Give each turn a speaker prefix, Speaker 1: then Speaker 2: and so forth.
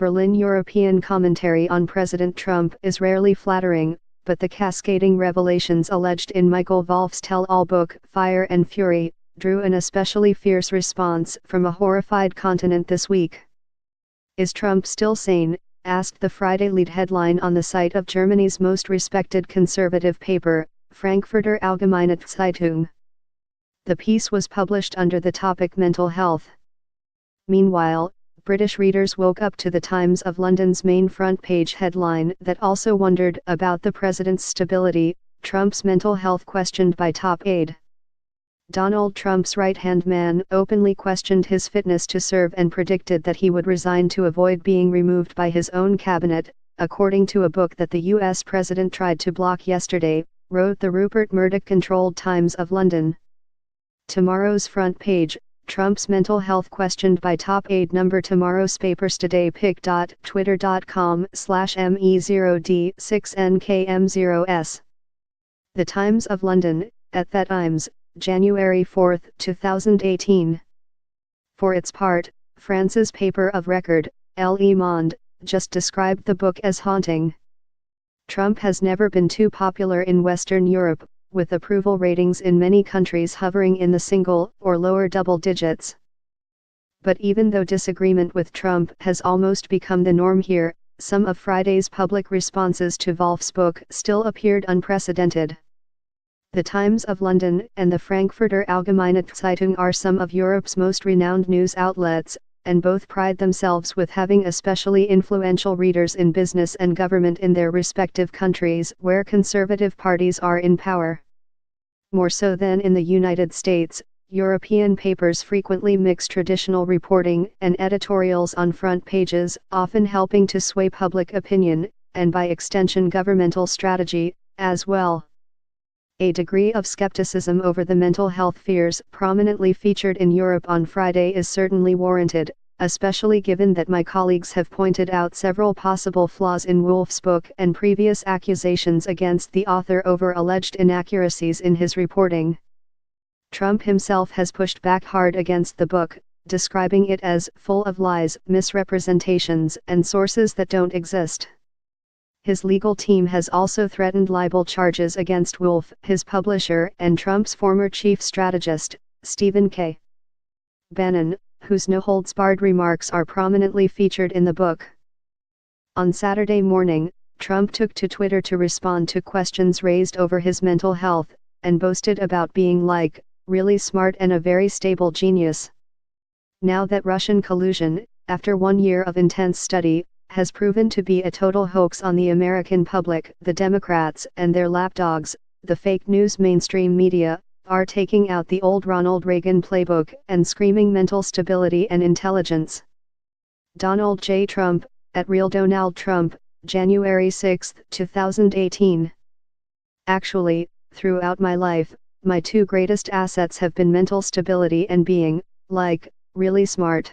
Speaker 1: Berlin. European commentary on President Trump is rarely flattering, but the cascading revelations alleged in Michael Wolff's tell-all book, Fire and Fury, drew an especially fierce response from a horrified continent this week. Is Trump still sane? Asked the Friday lead headline on the site of Germany's most respected conservative paper, Frankfurter Allgemeine Zeitung. The piece was published under the topic Mental Health. Meanwhile, British readers woke up to the Times of London's main front page headline that also wondered about the president's stability, Trump's mental health questioned by top aide. Donald Trump's right-hand man openly questioned his fitness to serve and predicted that he would resign to avoid being removed by his own cabinet, according to a book that the U.S. president tried to block yesterday, wrote the Rupert Murdoch-controlled Times of London. Tomorrow's front page, Trump's mental health questioned by top aide. Tomorrow's papers today. pic.twitter.com/me0d6nkm0s. The Times of London, at that Times, January 4, 2018. For its part, France's paper of record, Le Monde, just described the book as haunting. Trump has never been too popular in Western Europe, with approval ratings in many countries hovering in the single or lower double digits. But even though disagreement with Trump has almost become the norm here, some of Friday's public responses to Wolff's book still appeared unprecedented. The Times of London and the Frankfurter Allgemeine Zeitung are some of Europe's most renowned news outlets, and both pride themselves with having especially influential readers in business and government in their respective countries where conservative parties are in power. More so than in the United States, European papers frequently mix traditional reporting and editorials on front pages, often helping to sway public opinion, and by extension governmental strategy, as well. A degree of skepticism over the mental health fears prominently featured in Europe on Friday is certainly warranted, especially given that my colleagues have pointed out several possible flaws in Wolff's book and previous accusations against the author over alleged inaccuracies in his reporting. Trump himself has pushed back hard against the book, describing it as full of lies, misrepresentations, and sources that don't exist. His legal team has also threatened libel charges against Wolff, his publisher, and Trump's former chief strategist, Stephen K. Bannon, whose no-holds-barred remarks are prominently featured in the book. On Saturday morning, Trump took to Twitter to respond to questions raised over his mental health, and boasted about being really smart and a very stable genius. Now that Russian collusion, after 1 year of intense study, has proven to be a total hoax on the American public, the Democrats and their lapdogs, the fake news mainstream media, are taking out the old Ronald Reagan playbook and screaming mental stability and intelligence. Donald J. Trump, at Real Donald Trump, January 6, 2018. Actually, throughout my life, my two greatest assets have been mental stability and being, really smart.